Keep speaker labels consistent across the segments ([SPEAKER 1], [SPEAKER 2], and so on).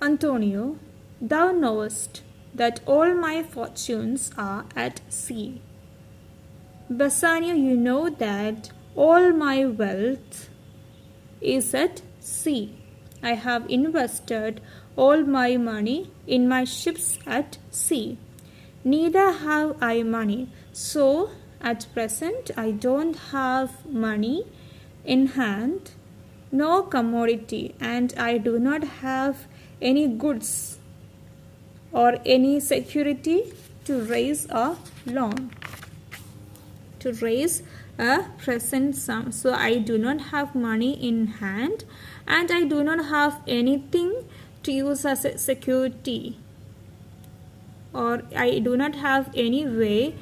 [SPEAKER 1] Antonio, thou knowest that all my fortunes are at sea. Bassanio, you know that all my wealth is at sea. I have invested all my money in my ships at sea. Neither have I money. So, at present, I don't have money in hand, no commodity, and I do not have any goods or any security to raise a loan, to raise a present sum. So I do not have money in hand and I do not have anything to use as a security, or I do not have any way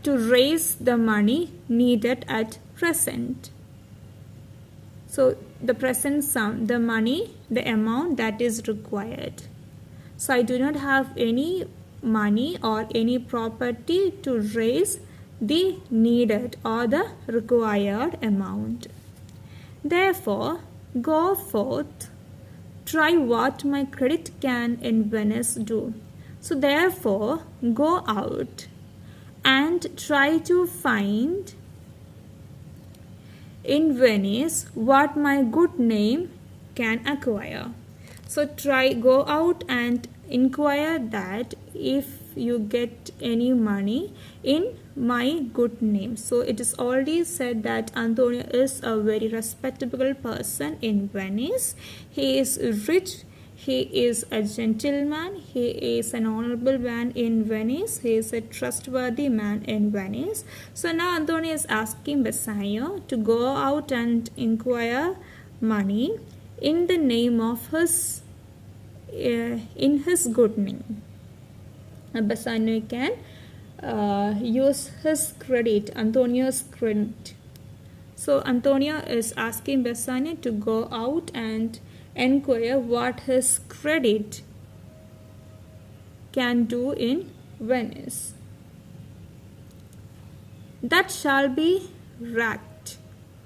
[SPEAKER 1] to raise the money needed at present. So the present sum, the money, the amount that is required. So I do not have any money or any property to raise the needed or the required amount. Therefore, go forth, try what my credit can in Venice do. So therefore, go out and try to find in Venice what my good name can acquire. So go out and inquire that if you get any money in my good name. So it is already said that Antonio is a very respectable person in Venice. He is rich. He is a gentleman. He is an honorable man in Venice. He is a trustworthy man in Venice. So now Antonio is asking Bassanio to go out and inquire money in the name of his, in his good name. Bassanio can use his credit, Antonio's credit. So Antonio is asking Bassanio to go out and inquire what his credit can do in Venice. That shall be racked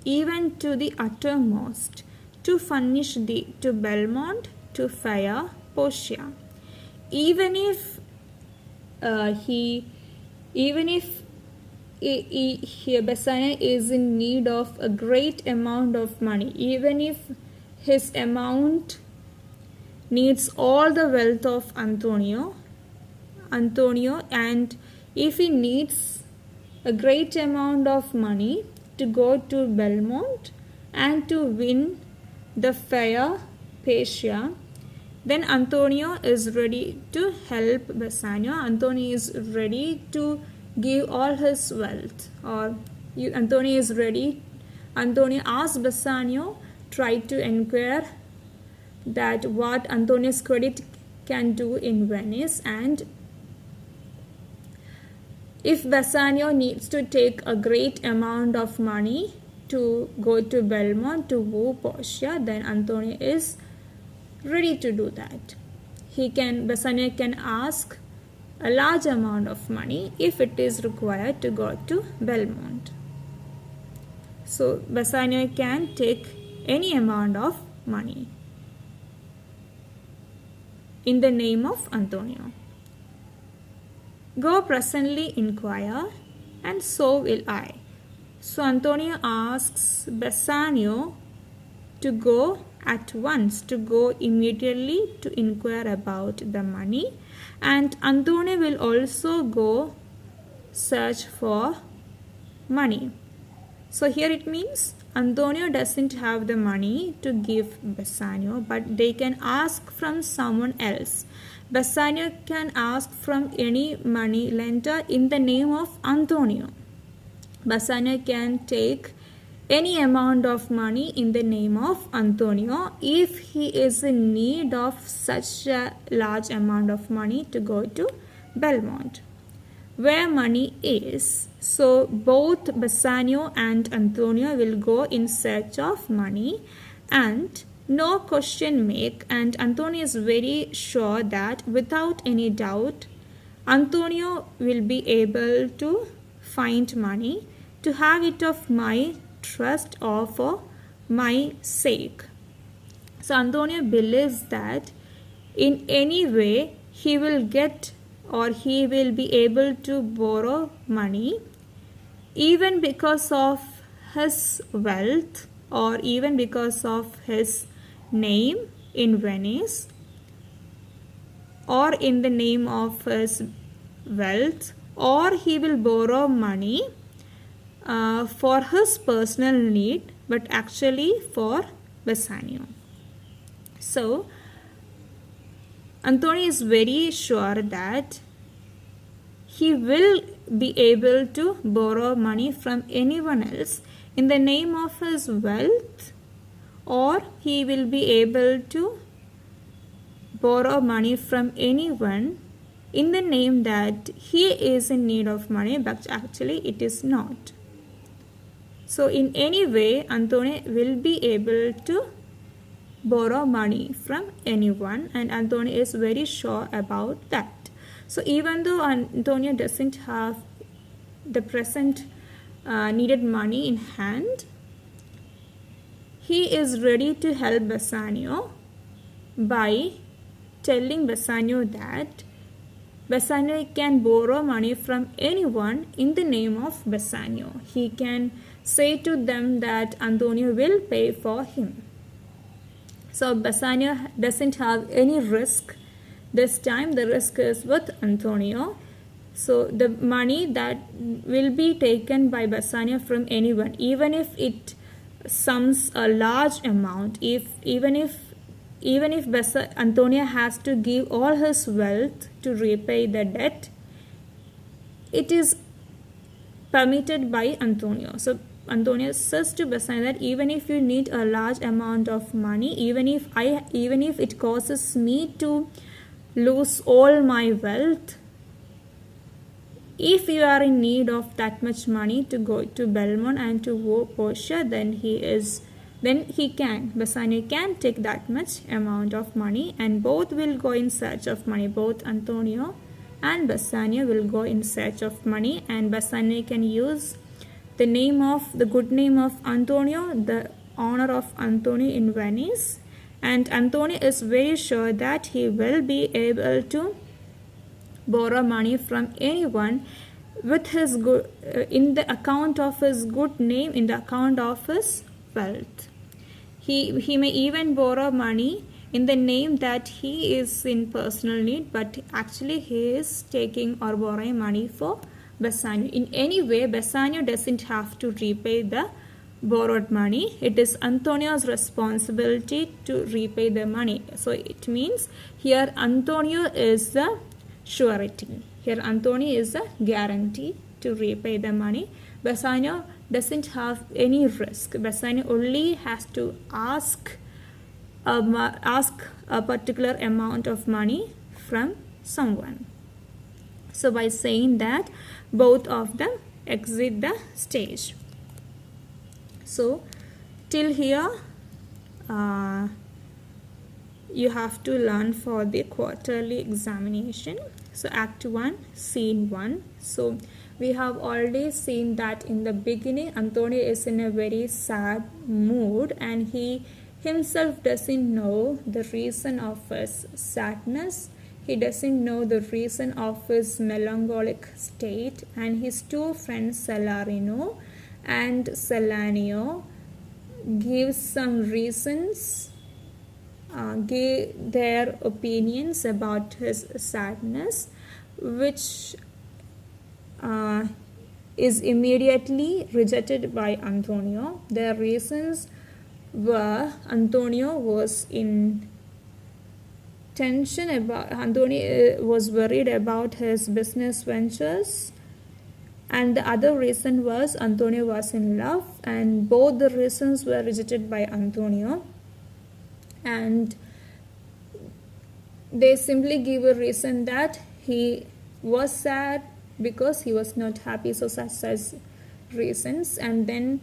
[SPEAKER 1] even to the uttermost, to furnish thee to Belmont, to fair Portia. Even if Bassanio is in need of a great amount of money, even if his amount needs all the wealth of Antonio, and if he needs a great amount of money to go to Belmont and to win the fair Portia, then Antonio is ready to help Bassanio. Antonio is ready to give all his wealth, or Antonio is ready. Antonio asks Bassanio, try to inquire that what Antonio's credit can do in Venice, and if Bassanio needs to take a great amount of money to go to Belmont to woo Portia, then Antonio is ready to do that. Bassanio can ask a large amount of money if it is required to go to Belmont. So Bassanio can take any amount of money in the name of Antonio. Go presently inquire, and so will I. So Antonio asks Bassanio to go at once, to go immediately to inquire about the money, and Antonio will also go search for money. So here it means Antonio doesn't have the money to give Bassanio, but they can ask from someone else. Bassanio can ask from any money lender in the name of Antonio. Bassanio can take any amount of money in the name of Antonio if he is in need of such a large amount of money to go to Belmont, where money is. So both Bassanio and Antonio will go in search of money, and no question make, and Antonio is very sure that without any doubt Antonio will be able to find money, to have it of my trust or for my sake. So Antonio believes that in any way he will get or he will be able to borrow money, even because of his wealth or even because of his name in Venice, or in the name of his wealth, or he will borrow money for his personal need, but actually for Bassanio. So Antonio is very sure that he will be able to borrow money from anyone else in the name of his wealth, or he will be able to borrow money from anyone in the name that he is in need of money, but actually it is not. So in any way, Antonio will be able to borrow money from anyone, and Antonio is very sure about that. So even though Antonio doesn't have the present needed money in hand, he is ready to help Bassanio by telling Bassanio that Bassanio can borrow money from anyone in the name of Bassanio. He can say to them that Antonio will pay for him. So Bassanio doesn't have any risk. This time the risk is with Antonio. So the money that will be taken by Bassanio from anyone, even if it sums a large amount, even if Antonio has to give all his wealth to repay the debt, it is permitted by Antonio. So Antonio says to Bassanio that even if you need a large amount of money, even if it causes me to lose all my wealth, if you are in need of that much money to go to Belmont and to Portia, then Bassanio can take that much amount of money, and both will go in search of money. Both Antonio and Bassanio will go in search of money, and Bassanio can use the good name of Antonio, the honor of Antonio in Venice, and Antonio is very sure that he will be able to borrow money from anyone with his good in the account of his good name, in the account of his wealth. He may even borrow money in the name that he is in personal need, but actually he is taking or borrowing money for Bassanio. In any way, Bassanio doesn't have to repay the borrowed money. It is Antonio's responsibility to repay the money. So it means here Antonio is the surety. Here Antonio is a guarantee to repay the money. Bassanio doesn't have any risk. Bassanio only has to ask a particular amount of money from someone. So by saying that, both of them exit the stage. So till here you have to learn for the quarterly examination. So Act 1, Scene 1. So we have already seen that in the beginning Antonio is in a very sad mood, and he himself doesn't know the reason of his sadness. He doesn't know the reason of his melancholic state, and his two friends Salarino and Salanio give some reasons, give their opinions about his sadness, which is immediately rejected by Antonio. Their reasons were Antonio was in tension about Antonio was worried about his business ventures, and the other reason was Antonio was in love, and both the reasons were rejected by Antonio. And they simply give a reason that he was sad because he was not happy, so such reasons. And then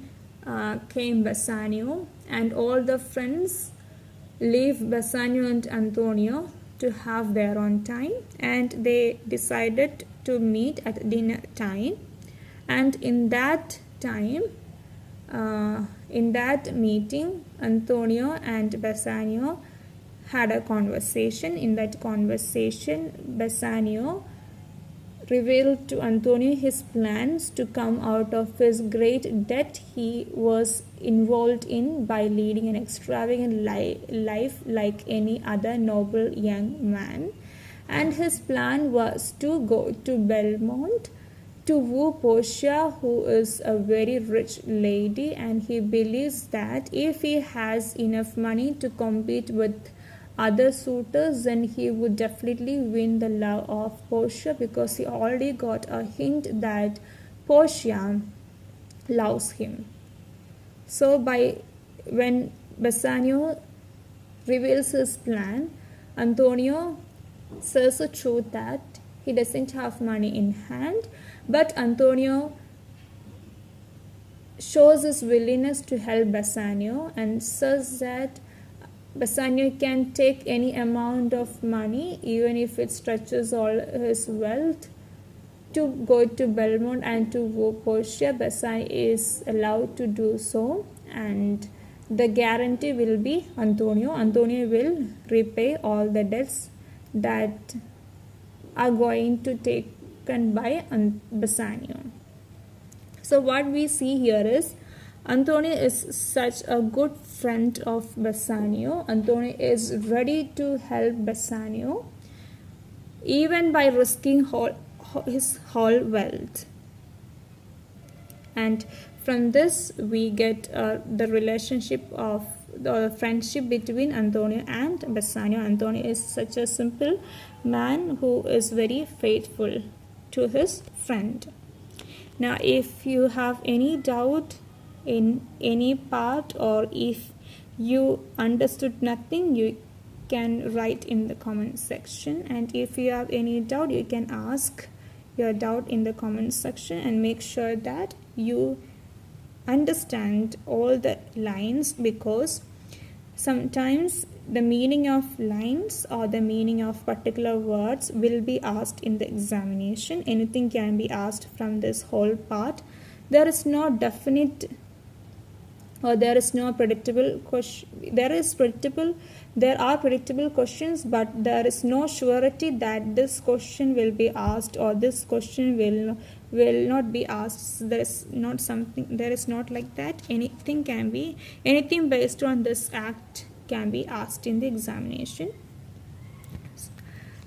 [SPEAKER 1] came Bassanio, and all the friends leave Bassanio and Antonio to have their own time, and they decided to meet at dinner time. And in that time, In that meeting, Antonio and Bassanio had a conversation. In that conversation, Bassanio revealed to Antonio his plans to come out of his great debt he was involved in by leading an extravagant life like any other noble young man. And his plan was to go to Belmont to woo Portia, who is a very rich lady, and he believes that if he has enough money to compete with other suitors, then he would definitely win the love of Portia, because he already got a hint that Portia loves him. So when Bassanio reveals his plan, Antonio says the truth that he doesn't have money in hand, but Antonio shows his willingness to help Bassanio and says that Bassanio can take any amount of money, even if it stretches all his wealth, to go to Belmont and to woo Portia. Bassanio is allowed to do so, and the guarantee will be Antonio. Antonio will repay all the debts that are going to taken by Bassanio. So what we see here is Antonio is such a good friend of Bassanio. Antonio is ready to help Bassanio even by risking his whole wealth. And from this we get the relationship of the friendship between Antonio and Bassanio. Antonio is such a simple man who is very faithful to his friend. Now, if you have any doubt in any part, or if you understood nothing, you can write in the comment section. And if you have any doubt, you can ask your doubt in the comment section, and make sure that you understand all the lines, because sometimes the meaning of lines or the meaning of particular words will be asked in the examination. Anything can be asked from this whole part. There is no definite, or there is no predictable question. There are predictable questions, but there is no surety that this question will be asked or this question will not be asked. There is not like that. Anything based on this act can be asked in the examination.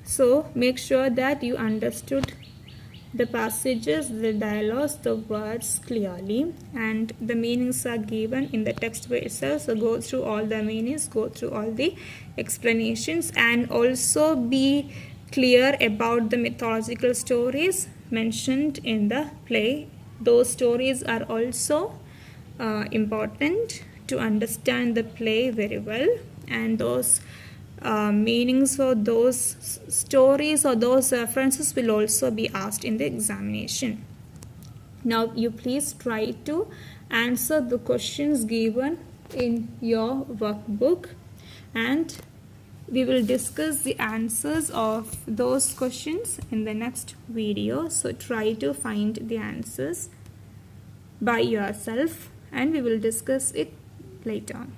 [SPEAKER 1] So make sure that you understood the passages, the dialogues, the words clearly, and the meanings are given in the text by itself. So go through all the meanings, go through all the explanations, and also be clear about the mythological stories mentioned in the play. Those stories are also important to understand the play very well, and those meanings for those stories or those references will also be asked in the examination. Now you please try to answer the questions given in your workbook, and we will discuss the answers of those questions in the next video. So try to find the answers by yourself, and we will discuss it later on.